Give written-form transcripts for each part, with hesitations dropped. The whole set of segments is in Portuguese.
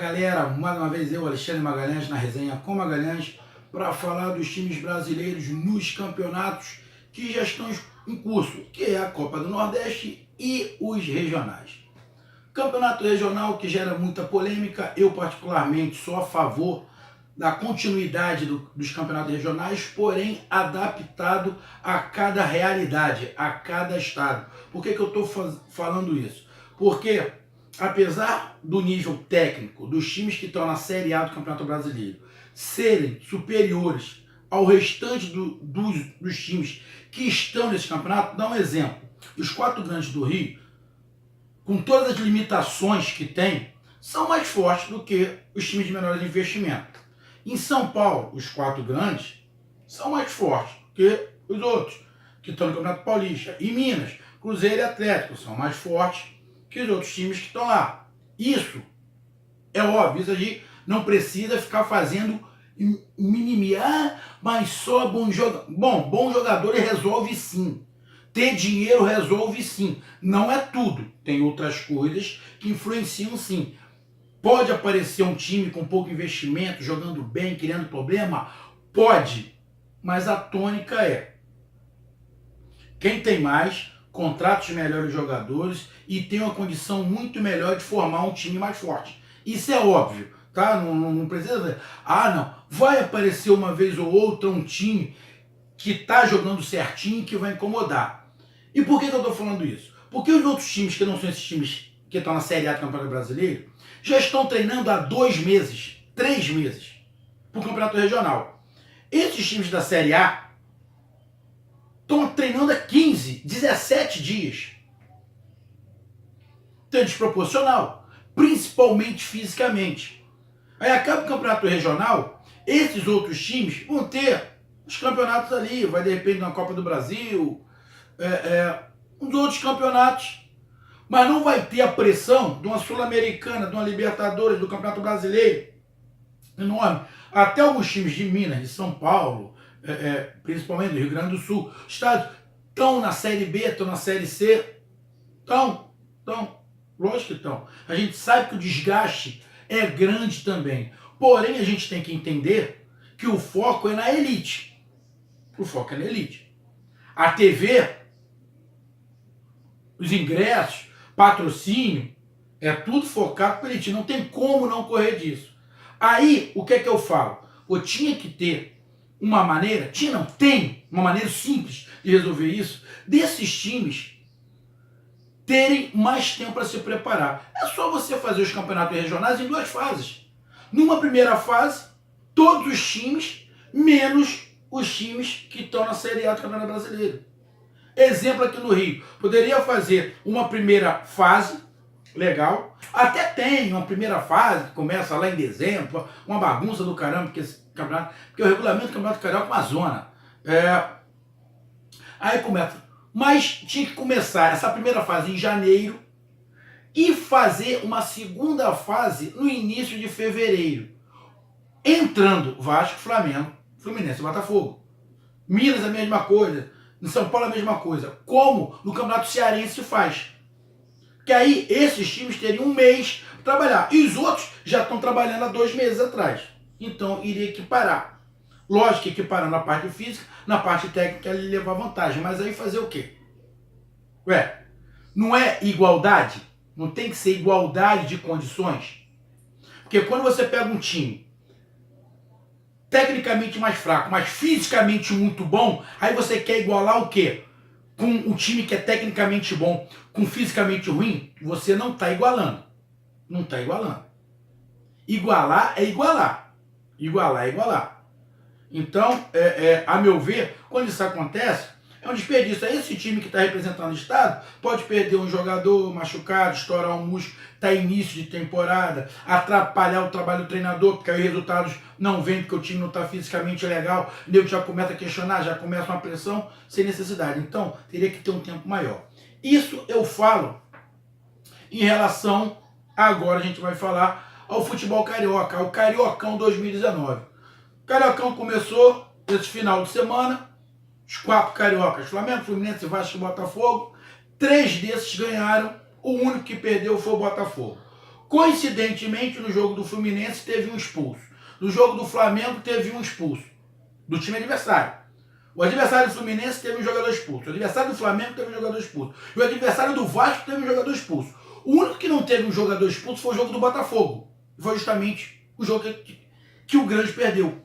galera, mais uma vez eu, Alexandre Magalhães, na resenha com Magalhães, para falar dos times brasileiros nos campeonatos que já estão em curso, que é a Copa do Nordeste e os regionais. Campeonato regional que gera muita polêmica, eu particularmente sou a favor da continuidade dos campeonatos regionais, porém adaptado a cada realidade, a cada estado. Por que eu estou falando isso? Porque apesar do nível técnico dos times que estão na Série A do Campeonato Brasileiro serem superiores ao restante dos times que estão nesse campeonato, dá um exemplo. Os 4 grandes do Rio, com todas as limitações que tem, são mais fortes do que os times de menores investimento. Em São Paulo, os 4 grandes são mais fortes do que os outros que estão no Campeonato Paulista. Em Minas, Cruzeiro e Atlético são mais fortes que os outros times que estão lá. Isso é óbvio, isso a gente não precisa ficar fazendo minimizar, mas só bom jogador resolve sim. Ter dinheiro resolve sim. Não é tudo. Tem outras coisas que influenciam sim. Pode aparecer um time com pouco investimento, jogando bem, criando problema? Pode. Mas a tônica é: quem tem mais, contrata os melhores jogadores e tem uma condição muito melhor de formar um time mais forte. Isso é óbvio, tá? Não precisa ver. Não. Vai aparecer uma vez ou outra um time que tá jogando certinho que vai incomodar. E por que eu tô falando isso? Porque os outros times que não são esses times que estão na Série A do Campeonato Brasileiro já estão treinando há 2 meses, 3 meses pro Campeonato Regional. Esses times da Série A estão treinando há 15, 17 dias. Então é desproporcional, principalmente fisicamente. Aí acaba o campeonato regional, esses outros times vão ter os campeonatos ali, vai de repente na Copa do Brasil, uns outros campeonatos. Mas não vai ter a pressão de uma Sul-Americana, de uma Libertadores, do Campeonato Brasileiro enorme. Até alguns times de Minas, de São Paulo, principalmente do Rio Grande do Sul, estados estão na Série B, estão na Série C. Estão. Lógico que estão. A gente sabe que o desgaste é grande também. Porém, a gente tem que entender que o foco é na elite. O foco é na elite. A TV, os ingressos, patrocínio, é tudo focado para elite. Não tem como não correr disso. Aí, o que é que eu falo? Eu tinha que ter uma maneira, tem uma maneira simples de resolver isso, desses times terem mais tempo para se preparar. É só você fazer os campeonatos regionais em 2 fases. Numa primeira fase, todos os times, menos os times que estão na Série A do Campeonato Brasileiro. Exemplo aqui no Rio. Poderia fazer uma primeira fase, legal. Até tem uma primeira fase que começa lá em dezembro, uma bagunça do caramba, porque o regulamento do Campeonato Carioca é uma zona. Aí começa. Mas tinha que começar essa primeira fase em janeiro e fazer uma segunda fase no início de fevereiro. Entrando Vasco, Flamengo, Fluminense e Botafogo. Minas a mesma coisa. Em São Paulo a mesma coisa. Como no Campeonato Cearense faz. Que aí esses times teriam 1 mês para trabalhar. E os outros já estão trabalhando há 2 meses atrás. Então iria equiparar. Lógico que equiparando na parte física, na parte técnica ele levar vantagem. Mas aí fazer o quê? Não é igualdade? Não tem que ser igualdade de condições? Porque quando você pega um time tecnicamente mais fraco, mas fisicamente muito bom, aí você quer igualar o quê? Com um time que é tecnicamente bom, com fisicamente ruim, você não está igualando. Não está igualando. Igualar é igualar. Igualar é igualar. Então, a meu ver, quando isso acontece, é um desperdício. Esse time que está representando o estado pode perder um jogador machucado, estourar um músculo, está início de temporada, atrapalhar o trabalho do treinador, porque aí os resultados não vêm, porque o time não está fisicamente legal, o nego já começa a questionar, já começa uma pressão sem necessidade. Então, teria que ter um tempo maior. Isso eu falo em relação, agora a gente vai falar ao futebol carioca, o Cariocão 2019. O Cariocão começou esse final de semana, os 4 cariocas, Flamengo, Fluminense, Vasco e Botafogo, 3 desses ganharam, o único que perdeu foi o Botafogo. Coincidentemente, no jogo do Fluminense teve um expulso. No jogo do Flamengo teve um expulso. Do time adversário. O adversário do Fluminense teve um jogador expulso. O adversário do Flamengo teve um jogador expulso. E o adversário do Vasco teve um jogador expulso. O único que não teve um jogador expulso foi o jogo do Botafogo. E foi justamente o jogo que o Grande perdeu.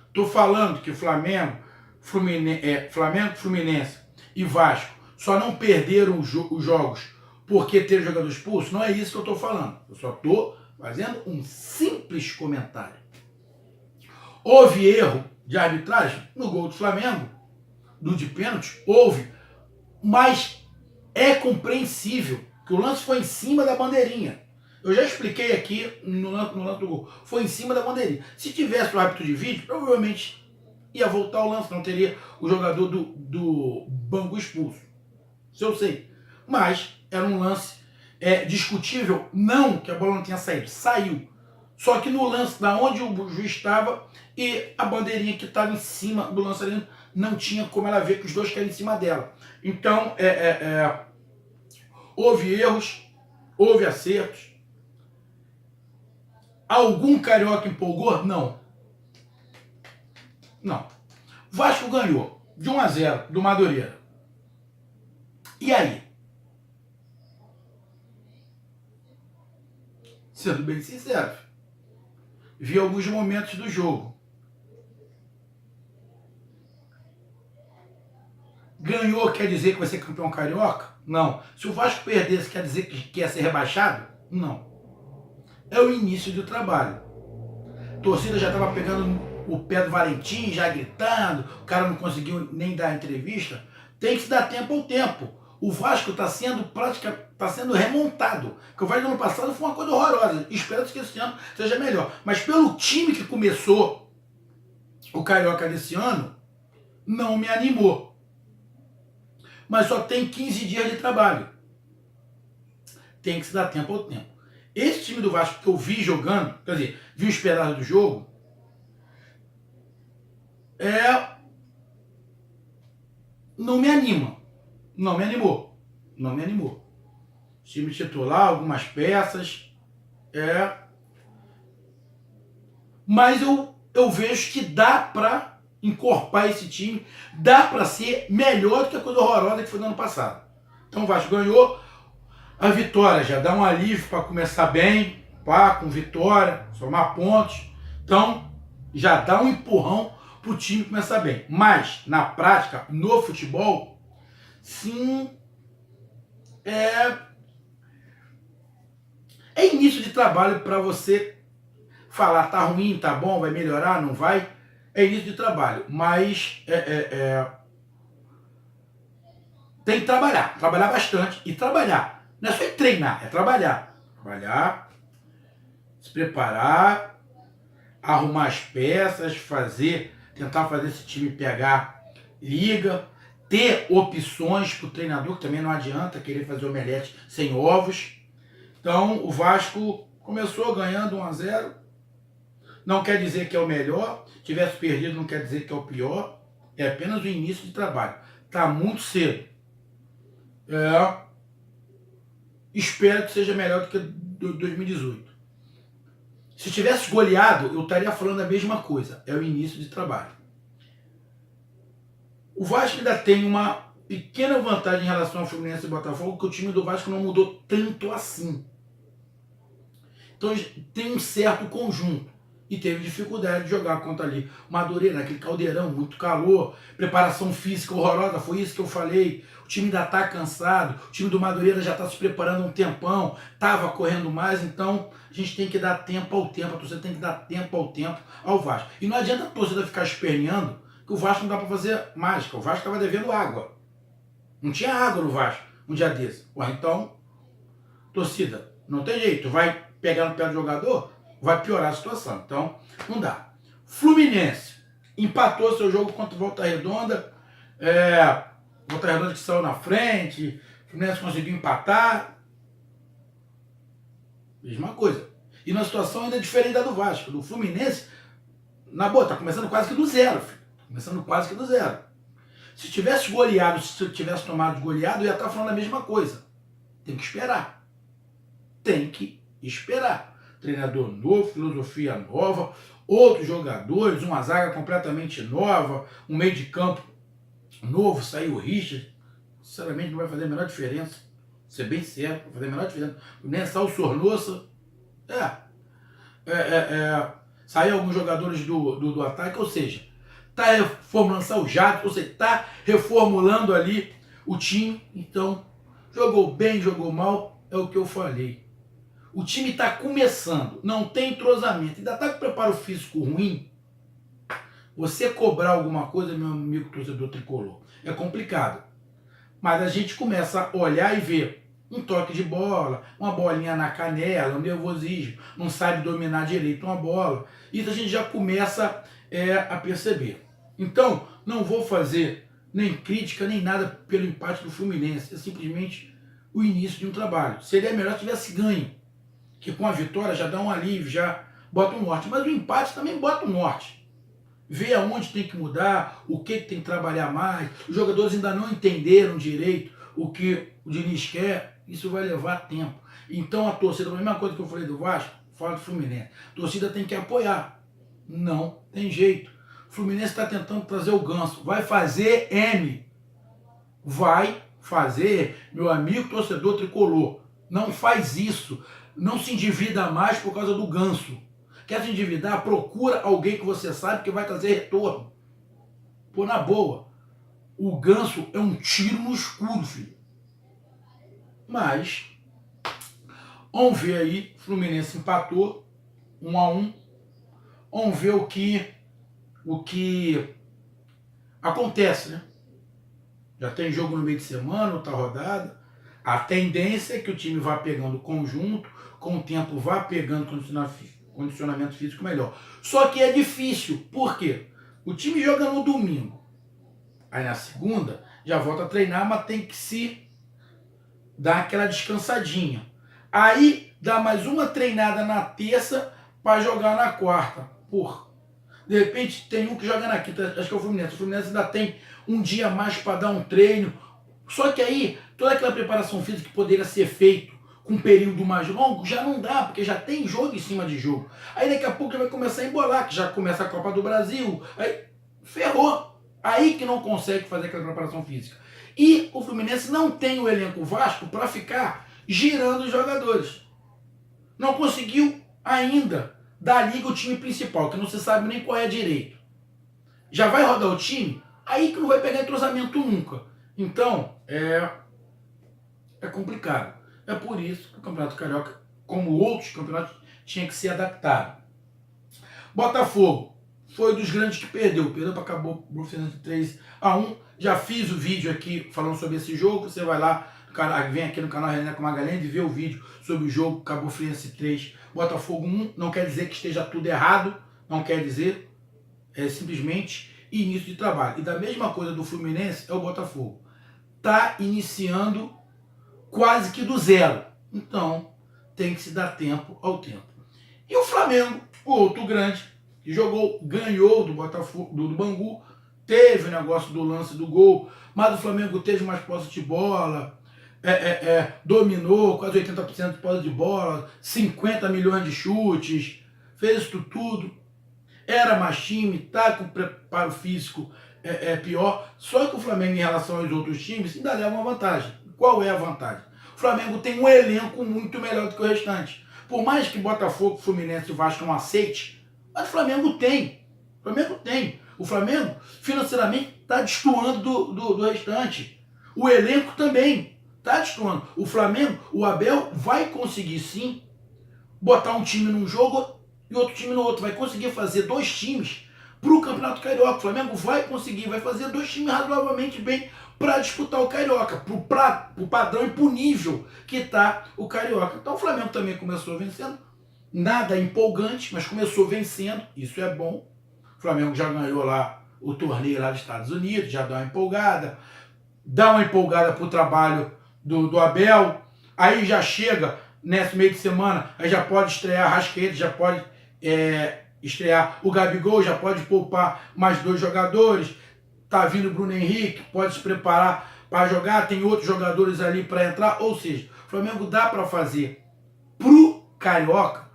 Estou falando que Flamengo, Fluminense e Vasco só não perderam os jogos porque teve jogador expulso. Não é isso que eu estou falando. Eu só estou fazendo um simples comentário. Houve erro de arbitragem no gol do Flamengo, do de pênalti, houve, mas é compreensível que o lance foi em cima da bandeirinha. Eu já expliquei aqui no lance do gol. Foi em cima da bandeirinha. Se tivesse o árbitro de vídeo, provavelmente ia voltar o lance, não teria o jogador do Bangu expulso. Isso eu sei. Mas era um lance discutível, não que a bola não tenha saído. Saiu. Só que no lance da onde o juiz estava e a bandeirinha que estava em cima do lançamento não tinha como ela ver que os dois caíram em cima dela. Então, houve erros, houve acertos. Algum carioca empolgou? Não. Não. Vasco ganhou de 1-0 do Madureira. E aí? Sendo bem sincero, vi alguns momentos do jogo. Ganhou quer dizer que vai ser campeão carioca? Não. Se o Vasco perdesse, quer dizer que ia ser rebaixado? Não. É o início do trabalho. A torcida já estava pegando o pé do Valentim, já gritando, o cara não conseguiu nem dar entrevista. Tem que se dar tempo ao tempo. O Vasco está sendo remontado. Porque o Vasco no ano passado foi uma coisa horrorosa. Espero que esse ano seja melhor. Mas pelo time que começou o Carioca desse ano, não me animou. Mas só tem 15 dias de trabalho. Tem que se dar tempo ao tempo. Esse time do Vasco que eu vi jogando, quer dizer, vi os pedaços do jogo, não me anima. Não me animou. Não me animou. Time titular, algumas peças. Mas eu vejo que dá pra encorpar esse time, dá pra ser melhor do que a coisa horrorosa que foi no ano passado. Então o Vasco ganhou. A vitória já dá um alívio para começar bem, com vitória, somar pontos. Então, já dá um empurrão para o time começar bem. Mas, na prática, no futebol, sim, é início de trabalho para você falar, tá ruim, tá bom, vai melhorar, não vai. É início de trabalho, mas tem que trabalhar bastante e trabalhar. Não é só treinar, é trabalhar. Trabalhar, se preparar, arrumar as peças, tentar fazer esse time pegar liga, ter opções para o treinador, que também não adianta querer fazer omelete sem ovos. Então, o Vasco começou ganhando 1-0. Não quer dizer que é o melhor. Se tivesse perdido, não quer dizer que é o pior. É apenas o início de trabalho. Está muito cedo. Espero que seja melhor do que 2018. Se tivesse goleado, eu estaria falando a mesma coisa. É o início de trabalho. O Vasco ainda tem uma pequena vantagem em relação ao Fluminense e Botafogo, que o time do Vasco não mudou tanto assim. Então tem um certo conjunto. E teve dificuldade de jogar contra ali Madureira, aquele caldeirão, muito calor, preparação física horrorosa, foi isso que eu falei. O time ainda está cansado, o time do Madureira já está se preparando há um tempão, estava correndo mais, então a gente tem que dar tempo ao tempo, a torcida tem que dar tempo ao tempo ao Vasco. E não adianta a torcida ficar esperneando, que o Vasco não dá para fazer mágica, o Vasco estava devendo água. Não tinha água no Vasco um dia desse. Então, torcida, não tem jeito, vai pegar no pé do jogador, vai piorar a situação. Então, não dá. Fluminense empatou seu jogo contra o Volta Redonda. Volta Redonda que saiu na frente. Fluminense conseguiu empatar. Mesma coisa. E na situação ainda diferente da do Vasco. Do Fluminense, na boa, tá começando quase que do zero, filho. Começando quase que do zero. Se tivesse goleado, se tivesse tomado goleado, eu ia estar falando a mesma coisa. Tem que esperar. Tem que esperar. Treinador novo, filosofia nova, outros jogadores, uma zaga completamente nova, um meio de campo novo, saiu o Richard. Sinceramente, não vai fazer a menor diferença. Vou ser bem sério, não vai fazer a menor diferença. Nem saiu o Sornosa. Saiu alguns jogadores do ataque, ou seja, está reformulando, saiu o Jato, ou seja, está reformulando ali o time. Então, jogou bem, jogou mal, é o que eu falei. O time está começando, não tem entrosamento, ainda está com preparo físico ruim. Você cobrar alguma coisa, meu amigo torcedor tricolor, é complicado. Mas a gente começa a olhar e ver um toque de bola, uma bolinha na canela, um nervosismo, não sabe dominar direito uma bola. Isso a gente já começa a perceber. Então, não vou fazer nem crítica, nem nada pelo empate do Fluminense. É simplesmente o início de um trabalho. Seria melhor se tivesse ganho, que com a vitória já dá um alívio, já bota um norte. Mas o empate também bota um norte. Vê aonde tem que mudar, o que tem que trabalhar mais. Os jogadores ainda não entenderam direito o que o Diniz quer. Isso vai levar tempo. Então a torcida, a mesma coisa que eu falei do Vasco, fala do Fluminense. A torcida tem que apoiar. Não tem jeito. O Fluminense está tentando trazer o Ganso. Vai fazer M. Vai fazer, meu amigo torcedor tricolor. Não faz isso. Não se endivida mais por causa do Ganso. Quer se endividar? Procura alguém que você sabe que vai trazer retorno. Pô, na boa. O Ganso é um tiro no escuro, filho. Mas, vamos ver aí, Fluminense empatou, 1-1. Vamos ver o que acontece, né? Já tem jogo no meio de semana, outra rodada. A tendência é que o time vá pegando conjunto, com o tempo vá pegando condicionamento físico melhor. Só que é difícil, por quê? O time joga no domingo. Aí na segunda, já volta a treinar, mas tem que se dar aquela descansadinha. Aí dá mais uma treinada na terça para jogar na quarta. Porra. De repente tem um que joga na quinta, acho que é o Fluminense. O Fluminense ainda tem um dia a mais para dar um treino. Só que aí, toda aquela preparação física que poderia ser feito com um período mais longo, já não dá, porque já tem jogo em cima de jogo. Aí daqui a pouco já vai começar a embolar, que já começa a Copa do Brasil. Aí ferrou. Aí que não consegue fazer aquela preparação física. E o Fluminense não tem o elenco Vasco para ficar girando os jogadores. Não conseguiu ainda da liga o time principal, que não se sabe nem qual é direito. Já vai rodar o time, aí que não vai pegar entrosamento nunca. Então, é complicado. É por isso que o Campeonato Carioca, como outros campeonatos, tinha que ser adaptado. Botafogo foi dos grandes que perdeu para acabou o Fluminense 3-1. Já fiz o vídeo aqui falando sobre esse jogo. Você vai lá, vem aqui no canal René com Magalhães e vê o vídeo sobre o jogo Cabo Friense 3, Botafogo 1. Não quer dizer que esteja tudo errado, não quer dizer, é simplesmente início de trabalho. E da mesma coisa do Fluminense é o Botafogo. Está iniciando quase que do zero. Então, tem que se dar tempo ao tempo. E o Flamengo, o outro grande, que jogou, ganhou do Botafogo, do Bangu, teve o negócio do lance do gol, mas o Flamengo teve mais posse de bola, dominou quase 80% de posse de bola, 50 milhões de chutes, fez isso tudo, era mais time, tá com preparo físico pior, só que o Flamengo em relação aos outros times ainda leva uma vantagem. Qual é a vantagem? O Flamengo tem um elenco muito melhor do que o restante. Por mais que Botafogo, Fluminense e Vasco não aceite, mas o Flamengo tem. O Flamengo tem. O Flamengo, financeiramente, está destoando do restante. O elenco também está destoando. O Flamengo, o Abel, vai conseguir sim botar um time num jogo e outro time no outro. Vai conseguir fazer dois times para o Campeonato Carioca. O Flamengo vai conseguir, vai fazer dois times razoavelmente bem para disputar o Carioca, para o padrão e para o nível que está o Carioca. Então o Flamengo também começou vencendo. Nada empolgante, mas começou vencendo. Isso é bom. O Flamengo já ganhou lá o torneio lá dos Estados Unidos, já dá uma empolgada para o trabalho do Abel, aí já chega nesse meio de semana, aí já pode estrear Rascaeta, já pode estrear o Gabigol, já pode poupar mais dois jogadores, tá vindo o Bruno Henrique, pode se preparar para jogar, tem outros jogadores ali para entrar, ou seja, o Flamengo dá para fazer pro carioca,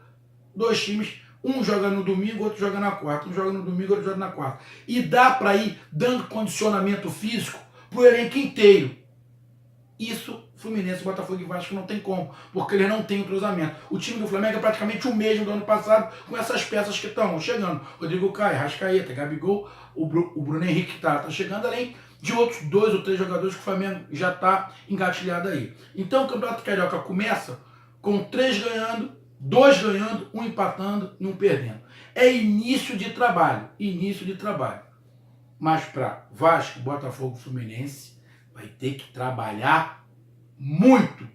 dois times, um joga no domingo, outro joga na quarta, um joga no domingo, outro joga na quarta. E dá para ir dando condicionamento físico pro elenco inteiro. Isso, Fluminense, Botafogo e Vasco não tem como, porque eles não têm entrosamento. O time do Flamengo é praticamente o mesmo do ano passado, com essas peças que estão chegando. Rodrigo Caio, Rascaeta, Gabigol, o Bruno Henrique que tá chegando, além de outros 2 ou 3 jogadores que o Flamengo já está engatilhado aí. Então o Campeonato Carioca começa com 3 ganhando, 2 ganhando, 1 empatando e 1 perdendo. É início de trabalho, Mas para Vasco, Botafogo e Fluminense vai ter que trabalhar muito.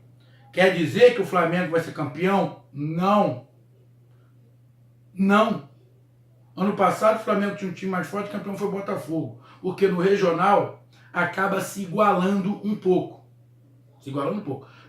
Quer dizer que o Flamengo vai ser campeão? Não. Não. Ano passado o Flamengo tinha um time mais forte, o campeão foi o Botafogo. Porque no regional acaba se igualando um pouco.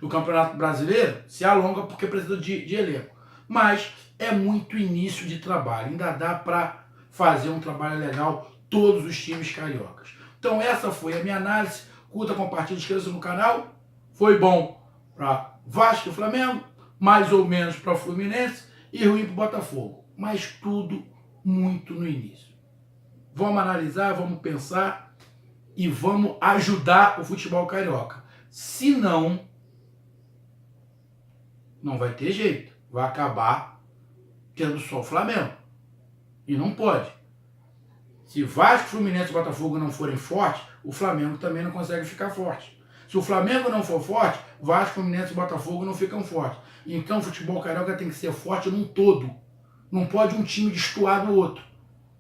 No Campeonato Brasileiro se alonga porque precisa de elenco. Mas é muito início de trabalho. Ainda dá para fazer um trabalho legal todos os times cariocas. Então essa foi a minha análise. Curta, compartilha, inscreva-se no canal. Foi bom para Vasco e Flamengo, mais ou menos para o Fluminense e ruim para o Botafogo. Mas tudo muito no início. Vamos analisar, vamos pensar e vamos ajudar o futebol carioca. Se não, não vai ter jeito. Vai acabar tendo só o Flamengo. E não pode. Se Vasco, Fluminense e Botafogo não forem fortes, o Flamengo também não consegue ficar forte. Se o Flamengo não for forte, Vasco, Fluminense e Botafogo não ficam fortes. Então o futebol carioca tem que ser forte num todo. Não pode um time destoar do outro.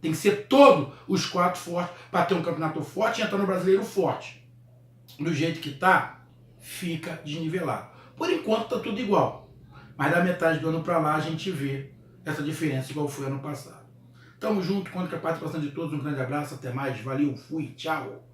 Tem que ser todos os 4 fortes para ter um campeonato forte e entrar no brasileiro forte. Do jeito que tá, fica desnivelado. Por enquanto tá tudo igual. Mas da metade do ano para lá a gente vê essa diferença igual foi ano passado. Tamo junto, conto com a participação de todos. Um grande abraço, até mais. Valeu, fui, tchau.